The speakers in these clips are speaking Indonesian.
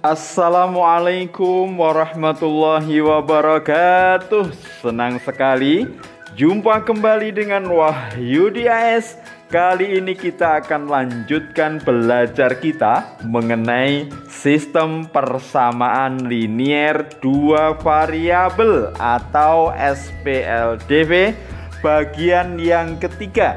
Assalamualaikum warahmatullahi wabarakatuh. Senang sekali jumpa kembali dengan Wahyu di AS. Kali ini kita akan lanjutkan belajar kita mengenai sistem persamaan linier dua variabel atau SPLDV bagian yang ketiga,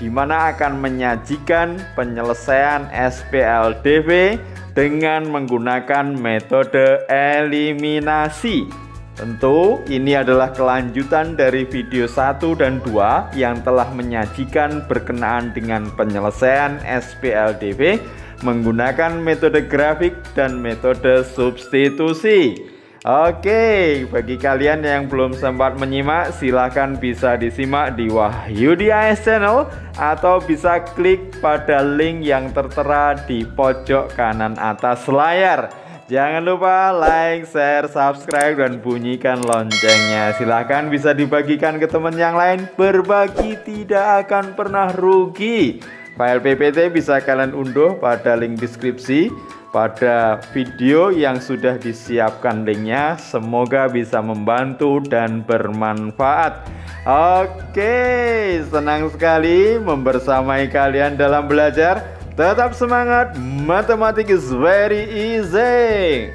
di mana akan menyajikan penyelesaian SPLDV dengan menggunakan metode eliminasi. Tentu ini adalah kelanjutan dari video 1 dan 2 yang telah menyajikan berkenaan dengan penyelesaian SPLDV menggunakan metode grafik dan metode substitusi. Oke, bagi kalian yang belum sempat menyimak, silahkan bisa disimak di Wahyu di AS Channel atau bisa klik pada link yang tertera di pojok kanan atas layar. Jangan lupa like, share, subscribe, dan bunyikan loncengnya. Silahkan bisa dibagikan ke teman yang lain. Berbagi tidak akan pernah rugi. File PPT bisa kalian unduh pada link deskripsi pada video yang sudah disiapkan linknya. Semoga bisa membantu dan bermanfaat. Oke, senang sekali membersamai kalian dalam belajar. Tetap semangat, matematik is very easy.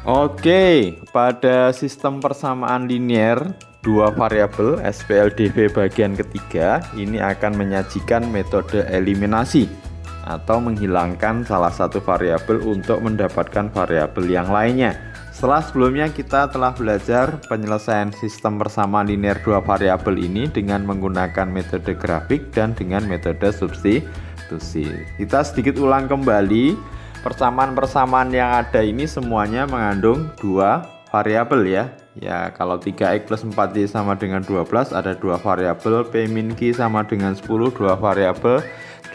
Oke, pada sistem persamaan linier dua variabel SPLDV bagian ketiga ini akan menyajikan metode eliminasi atau menghilangkan salah satu variabel untuk mendapatkan variabel yang lainnya. Setelah sebelumnya kita telah belajar penyelesaian sistem persamaan linier dua variabel ini dengan menggunakan metode grafik dan dengan metode substitusi. Kita sedikit ulang kembali, persamaan-persamaan yang ada ini semuanya mengandung dua variabel ya. Ya, kalau 3x plus 4y sama dengan 12, ada dua variabel, p min q sama dengan 10, dua variabel,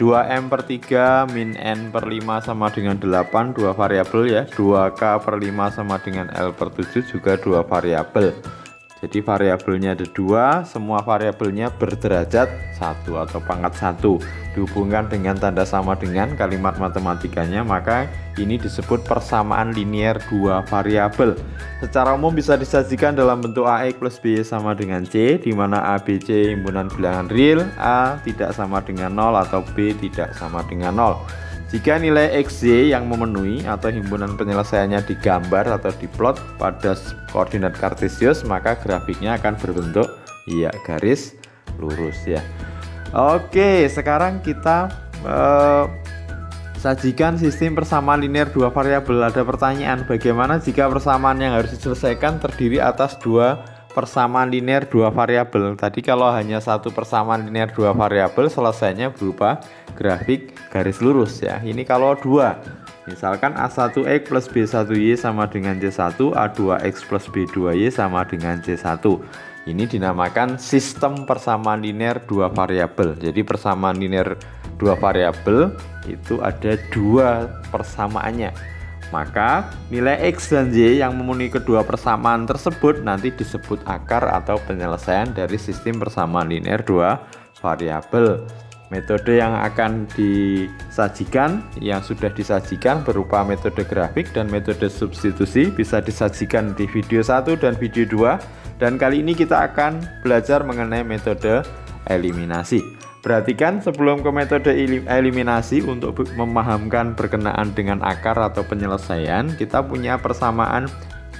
2m per 3 min n per 5 sama dengan 8, dua variabel ya, 2k per 5 sama dengan l per 7 juga dua variabel. Jadi variabelnya ada dua, semua variabelnya berderajat 1 atau pangkat 1, dihubungkan dengan tanda sama dengan kalimat matematikanya, maka ini disebut persamaan linier dua variabel. Secara umum bisa disajikan dalam bentuk AX plus B sama dengan C, di mana A, B, C himpunan bilangan real, A tidak sama dengan 0 atau B tidak sama dengan 0. Jika nilai XY yang memenuhi atau himpunan penyelesaiannya digambar atau diplot pada koordinat kartesius, maka grafiknya akan berbentuk garis lurus ya. Oke, sekarang kita sajikan sistem persamaan linier dua variabel. Ada pertanyaan, bagaimana jika persamaan yang harus diselesaikan terdiri atas dua persamaan linier dua variabel? Tadi kalau hanya satu persamaan linier dua variabel, selesainya berupa grafik garis lurus ya. Ini kalau dua, misalkan A1X plus B1Y sama dengan C1, A2X plus B2Y sama dengan C1. Ini dinamakan sistem persamaan linier dua variabel. Jadi persamaan linier dua variabel itu ada dua persamaannya. Maka nilai X dan Y yang memenuhi kedua persamaan tersebut nanti disebut akar atau penyelesaian dari sistem persamaan linier dua variabel. Metode yang akan disajikan, yang sudah disajikan berupa metode grafik dan metode substitusi, bisa disajikan di video 1 dan video 2. Dan kali ini kita akan belajar mengenai metode eliminasi. Perhatikan sebelum ke metode eliminasi, untuk memahamkan berkenaan dengan akar atau penyelesaian, kita punya persamaan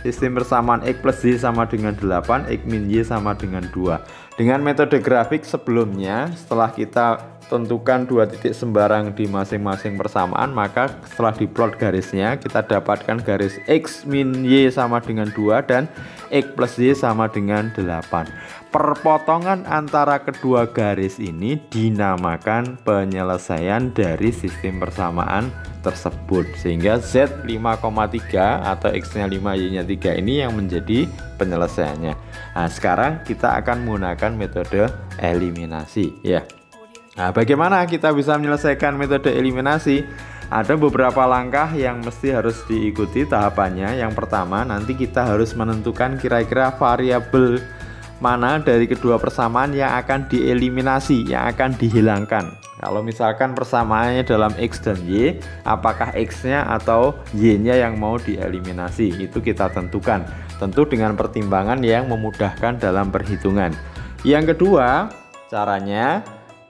sistem persamaan X plus Y sama dengan 8, X min Y sama dengan 2. Dengan metode grafik sebelumnya, setelah kita tentukan dua titik sembarang di masing-masing persamaan, maka setelah diplot garisnya kita dapatkan garis X min Y sama dengan 2 dan X plus Y sama dengan 8. Perpotongan antara kedua garis ini dinamakan penyelesaian dari sistem persamaan tersebut, sehingga Z 5,3 atau X nya 5 Y nya 3 ini yang menjadi penyelesaiannya. Nah, sekarang kita akan menggunakan metode eliminasi ya. Nah, bagaimana kita bisa menyelesaikan metode eliminasi? Ada beberapa langkah yang mesti harus diikuti tahapannya. Yang pertama, nanti kita harus menentukan kira-kira variabel mana dari kedua persamaan yang akan dieliminasi, yang akan dihilangkan. Kalau misalkan persamaannya dalam X dan Y, apakah X-nya atau Y-nya yang mau dieliminasi, itu kita tentukan. Tentu dengan pertimbangan yang memudahkan dalam perhitungan. Yang kedua, caranya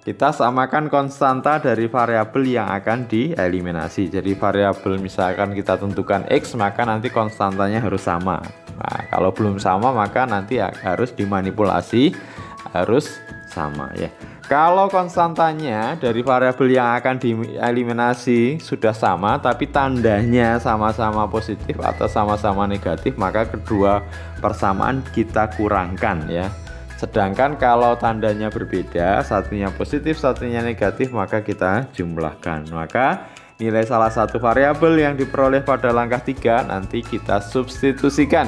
kita samakan konstanta dari variabel yang akan dieliminasi. Jadi variabel misalkan kita tentukan X, maka nanti konstantanya harus sama. Nah, kalau belum sama maka nanti harus dimanipulasi, harus sama ya. Kalau konstantanya dari variabel yang akan dieliminasi sudah sama tapi tandanya sama-sama positif atau sama-sama negatif, maka kedua persamaan kita kurangkan ya. Sedangkan kalau tandanya berbeda, satunya positif, satunya negatif, maka kita jumlahkan. Maka nilai salah satu variabel yang diperoleh pada langkah 3 nanti kita substitusikan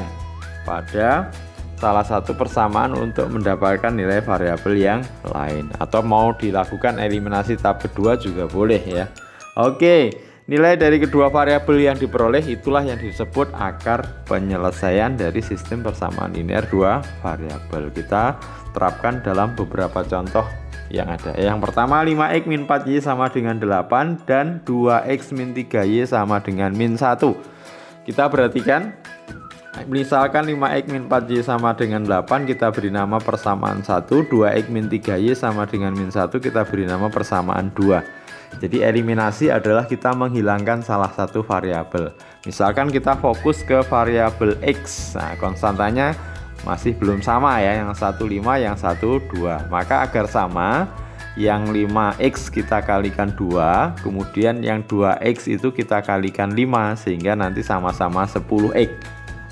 pada salah satu persamaan untuk mendapatkan nilai variabel yang lain, atau mau dilakukan eliminasi tahap kedua juga boleh ya. Oke, nilai dari kedua variabel yang diperoleh itulah yang disebut akar penyelesaian dari sistem persamaan linear dua variabel. Kita terapkan dalam beberapa contoh yang ada. Yang pertama, 5x min 4y sama dengan 8 dan 2x min 3y sama dengan min 1. Kita perhatikan, misalkan 5x min 4y sama dengan 8, kita beri nama persamaan 1. 2x min 3y sama dengan min 1, kita beri nama persamaan 2. Jadi eliminasi adalah kita menghilangkan salah satu variabel. Misalkan kita fokus ke variabel x. Nah, konstantanya masih belum sama ya, yang 1 5, yang 1 2. Maka agar sama, yang 5x kita kalikan 2, kemudian yang 2x itu kita kalikan 5, sehingga nanti sama-sama 10x.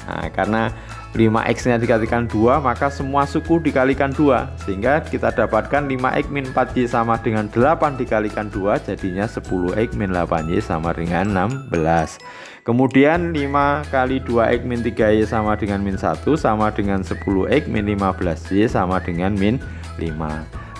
Nah, karena 5x nya dikalikan 2, maka semua suku dikalikan 2, sehingga kita dapatkan 5x min 4y sama dengan 8 dikalikan 2, jadinya 10x min 8y sama dengan 16. Kemudian 5 kali 2x min 3y sama dengan min 1 sama dengan 10x min 15y sama dengan min 5.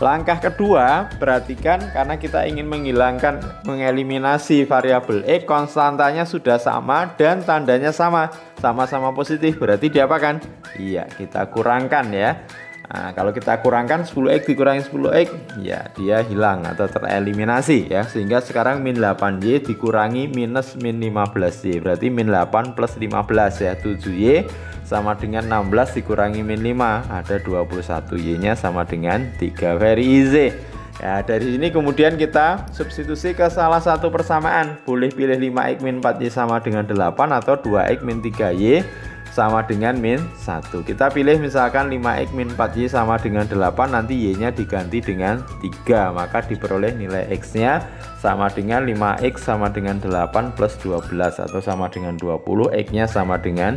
Langkah kedua, perhatikan, karena kita ingin mengeliminasi variabel x, konstantanya sudah sama dan tandanya sama-sama positif, berarti diapakan? Iya, kita kurangkan ya. Nah, kalau kita kurangkan 10x dikurangi 10x, ya dia hilang atau tereliminasi ya. Sehingga sekarang min 8y dikurangi minus min 15y, berarti min 8 plus 15 ya, 7y sama dengan 16 dikurangi min 5, ada 21, y nya sama dengan 3. Very easy ya. Dari sini kemudian kita substitusi ke salah satu persamaan. Boleh pilih 5x min 4y sama dengan 8 atau 2x min 3y sama dengan min 1. Kita pilih misalkan 5x min 4y sama dengan 8, nanti y nya diganti dengan 3, maka diperoleh nilai x nya sama dengan 5x sama dengan 8 plus 12 atau sama dengan 20, x nya sama dengan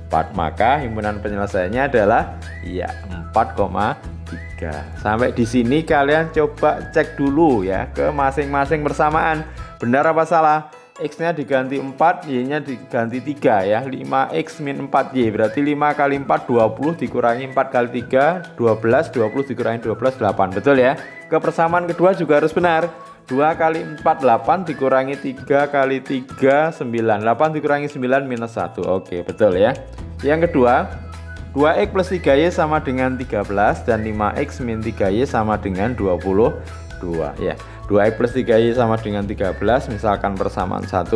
4. Maka himpunan penyelesaiannya adalah ya 4,3. Sampai di sini kalian coba cek dulu ya ke masing-masing persamaan, benar apa salah. X nya diganti 4, y nya diganti 3 ya. 5x min 4y berarti 5 kali 4 20 dikurangi 4 kali 3 12, 20 dikurangi 12 8. Betul ya. Ke persamaan kedua juga harus benar. 2 kali 4 8 dikurangi 3 kali 3 9. 8 dikurangi 9 minus 1. Oke, betul ya. Yang kedua, 2x plus 3y sama dengan 13 dan 5x min 3y sama dengan 22 ya. 2x plus 3y sama dengan 13, misalkan persamaan 1.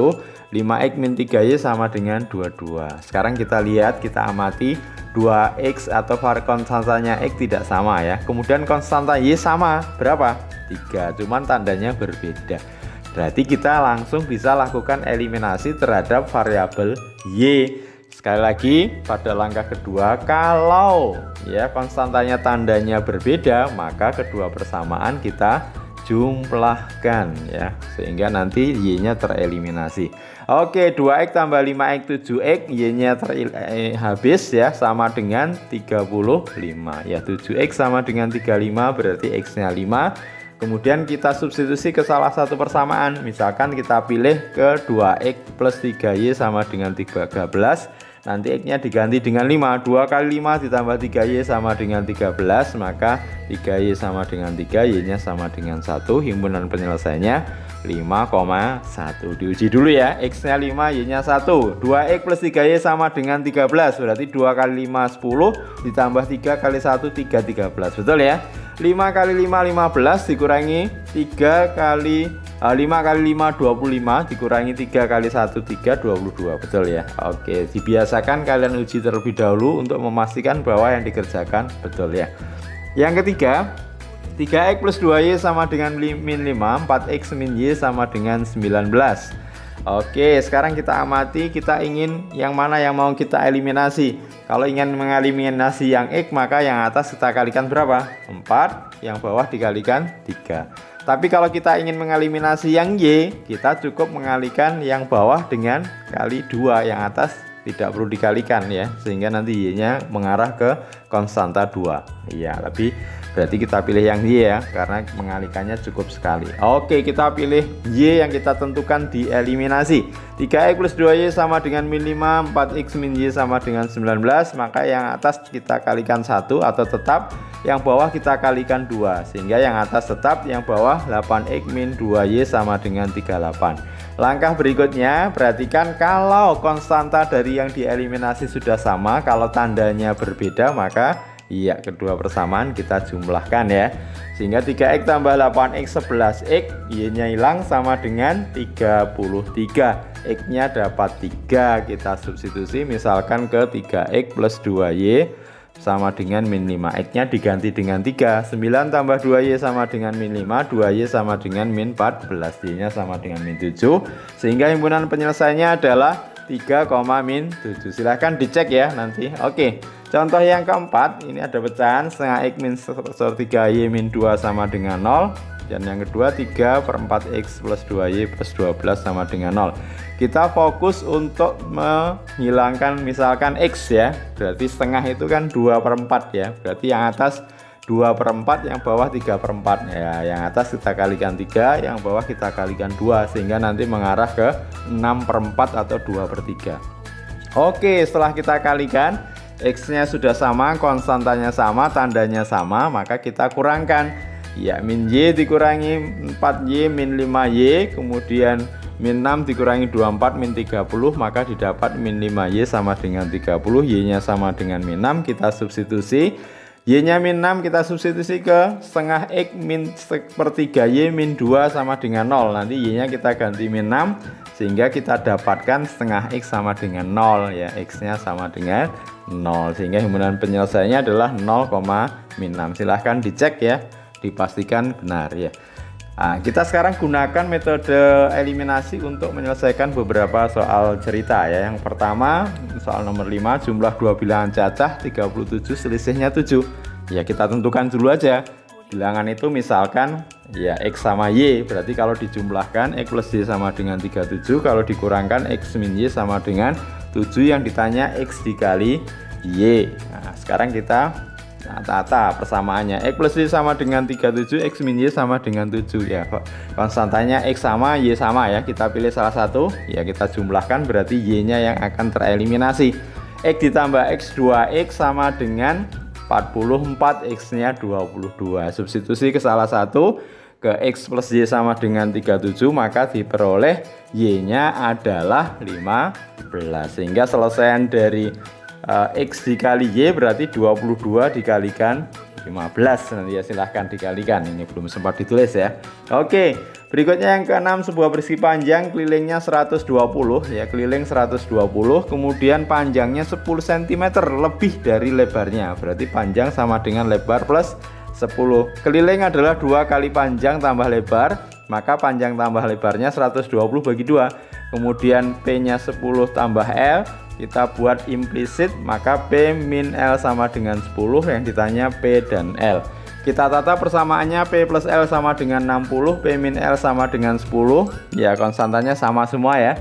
5x min 3y sama dengan 22. Sekarang kita lihat, kita amati 2x atau konstantanya x tidak sama ya. Kemudian konstanta y sama, berapa? 3, cuman tandanya berbeda. Berarti kita langsung bisa lakukan eliminasi terhadap variabel y. Sekali lagi, pada langkah kedua, kalau ya konstantanya tandanya berbeda, maka kedua persamaan kita jumlahkan ya, sehingga nanti y nya tereliminasi. Oke, 2x tambah 5x 7x, y nya habis ya, sama dengan 35 ya. 7x sama dengan 35 berarti x nya 5. Kemudian kita substitusi ke salah satu persamaan. Misalkan kita pilih ke 2x plus 3y sama dengan 13. Nanti X-nya diganti dengan 5. 2 kali 5 ditambah 3Y sama dengan 13. Maka 3Y sama dengan 3, Y-nya sama dengan 1. Himpunan penyelesaiannya 5,1. Diuji dulu ya. X-nya 5, Y-nya 1. 2X plus 3Y sama dengan 13. Berarti 2 kali 5 10 ditambah 3 kali 1 3, 13. Betul ya? 5 kali 5 15 dikurangi 3 kali 5 kali 5 25 dikurangi 3 kali 1 3, 22. Betul ya? Oke, dibiasakan kalian uji terlebih dahulu untuk memastikan bahwa yang dikerjakan betul ya. Yang ketiga, 3X plus 2Y sama dengan min 5, 4X min Y sama dengan 19. Oke, sekarang kita amati, kita ingin yang mana yang mau kita eliminasi. Kalau ingin mengeliminasi yang X, maka yang atas kita kalikan berapa? 4, yang bawah dikalikan 3. Tapi kalau kita ingin mengeliminasi yang Y, kita cukup mengalikan yang bawah dengan kali 2, yang atas tidak perlu dikalikan ya, sehingga nanti Y-nya mengarah ke konstanta 2. Iya, lebih berarti kita pilih yang Y ya, karena mengalikannya cukup sekali. Oke, kita pilih Y yang kita tentukan dieliminasi. 3X plus 2Y sama dengan min 5, 4X min Y sama dengan 19. Maka yang atas kita kalikan 1 atau tetap, yang bawah kita kalikan 2, sehingga yang atas tetap, yang bawah 8X min 2Y sama dengan 38. Langkah berikutnya, perhatikan kalau konstanta dari yang dieliminasi sudah sama, kalau tandanya berbeda, maka iya, kedua persamaan kita jumlahkan ya. Sehingga 3X tambah 8X 11X, Y-nya hilang sama dengan 33. X-nya dapat 3, kita substitusi misalkan ke 3X plus 2Y sama dengan min 5. X-nya diganti dengan 3. 9 tambah 2Y sama dengan min 5. 2Y sama dengan min 14. Y-nya sama dengan min 7. Sehingga himpunan penyelesaiannya adalah 3, min 7. Silahkan dicek ya nanti. Oke, contoh yang keempat, ini ada pecahan setengah X min 3Y min 2 sama dengan 0. Dan yang kedua 3 per 4X plus 2Y plus 12 sama dengan 0. Kita fokus untuk menghilangkan misalkan X ya. Berarti setengah itu kan 2 per 4 ya. Berarti yang atas 2 per 4, yang bawah 3 per 4 ya. Yang atas kita kalikan 3, yang bawah kita kalikan 2, sehingga nanti mengarah ke 6 per 4 atau 2 per 3. Oke, setelah kita kalikan, X-nya sudah sama, konstantanya sama, tandanya sama, maka kita kurangkan. Ya, min Y dikurangi 4Y min 5Y, kemudian min 6 dikurangi 24 min 30, maka didapat min 5Y sama dengan 30, Y-nya sama dengan min 6, kita substitusi. Y-nya min 6 kita substitusi ke setengah X min per 3Y min 2 sama dengan 0. Nanti Y-nya kita ganti min 6, sehingga kita dapatkan setengah X sama dengan 0 ya. X-nya sama dengan 0, sehingga himpunan penyelesaiannya adalah 0, min 6. Silahkan dicek ya, dipastikan benar ya. Nah, kita sekarang gunakan metode eliminasi untuk menyelesaikan beberapa soal cerita ya. Yang pertama, soal nomor 5, jumlah dua bilangan cacah 37, selisihnya 7. Ya, kita tentukan dulu aja. Bilangan itu misalkan ya X sama Y, berarti kalau dijumlahkan X plus Y sama dengan 37, kalau dikurangkan X min Y sama dengan 7, yang ditanya X dikali Y. Nah, sekarang kita tata persamaannya. X plus Y sama dengan 37, X min Y sama dengan 7 ya. Konstantanya X sama, Y sama ya. Kita pilih salah satu, ya kita jumlahkan, berarti Y-nya yang akan tereliminasi. X ditambah X 2X sama dengan 44, X-nya 22. Substitusi ke salah satu, ke X plus Y sama dengan 37, maka diperoleh Y-nya adalah 15. Sehingga selesaian dari X dikali Y berarti 22 dikalikan 15. Nanti ya silahkan dikalikan, ini belum sempat ditulis ya. Oke, berikutnya yang keenam, sebuah persegi panjang kelilingnya 120 ya, keliling 120, kemudian panjangnya 10 cm lebih dari lebarnya, berarti panjang sama dengan lebar plus 10. Keliling adalah 2 kali panjang tambah lebar, maka panjang tambah lebarnya 120 bagi 2. Kemudian P nya 10 tambah L, kita buat implisit, maka P min L sama dengan 10, yang ditanya P dan L. Kita tata persamaannya, P plus L sama dengan 60, P min L sama dengan 10. Ya, konstantanya sama semua ya.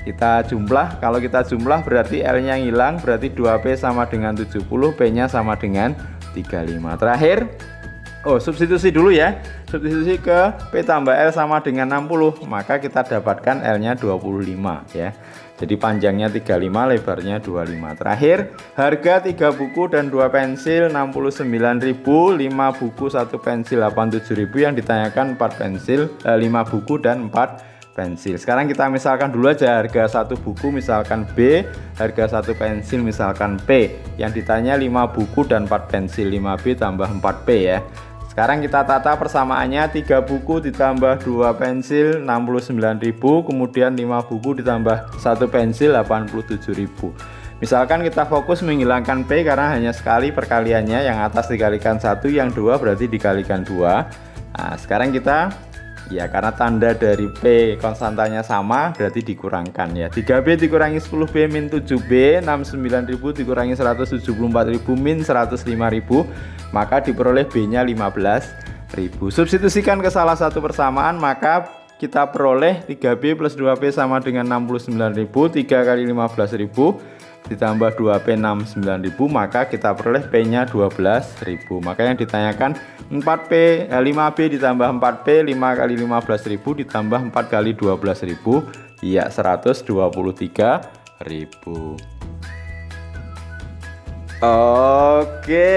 Kita jumlah, kalau kita jumlah berarti L-nya hilang, berarti 2P sama dengan 70, P-nya sama dengan 35. Terakhir, substitusi dulu ya. Substitusi ke P tambah L sama dengan 60, maka kita dapatkan L-nya 25 ya. Jadi panjangnya 35, lebarnya 25. Terakhir, harga 3 buku dan 2 pensil 69.000, 5 buku 1 pensil 87.000, yang ditanyakan 4 pensil, 5 buku dan 4 pensil. Sekarang kita misalkan dulu aja, harga 1 buku misalkan B, harga 1 pensil misalkan P. Yang ditanya 5 buku dan 4 pensil, 5B tambah 4P ya. Sekarang kita tata persamaannya, 3 buku ditambah 2 pensil 69.000, kemudian 5 buku ditambah 1 pensil 87.000. Misalkan kita fokus menghilangkan P karena hanya sekali perkaliannya, yang atas dikalikan 1, yang 2 berarti dikalikan 2. Nah, sekarang kita ya, karena tanda dari P konstantanya sama berarti dikurangkan ya. 3B dikurangi 10B min 7B, 69.000 dikurangi 174.000 min 105.000, maka diperoleh B nya 15.000. Substitusikan ke salah satu persamaan, maka kita peroleh 3B plus 2P sama dengan 69.000, 3 kali 15.000 ditambah 2P 69.000, maka kita peroleh P nya 12.000. Maka yang ditanyakan 5B ditambah 4P, 5 kali 15.000 ditambah 4 kali 12.000, ya 123.000. Oke,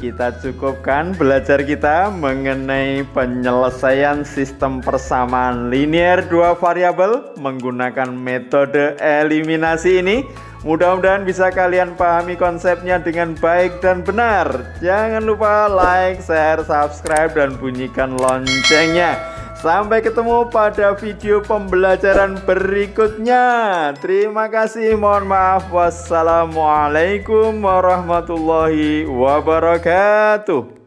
kita cukupkan belajar kita mengenai penyelesaian sistem persamaan linear 2 variabel menggunakan metode eliminasi ini. Mudah-mudahan bisa kalian pahami konsepnya dengan baik dan benar. Jangan lupa like, share, subscribe, dan bunyikan loncengnya. Sampai ketemu pada video pembelajaran berikutnya. Terima kasih, mohon maaf. Wassalamualaikum warahmatullahi wabarakatuh.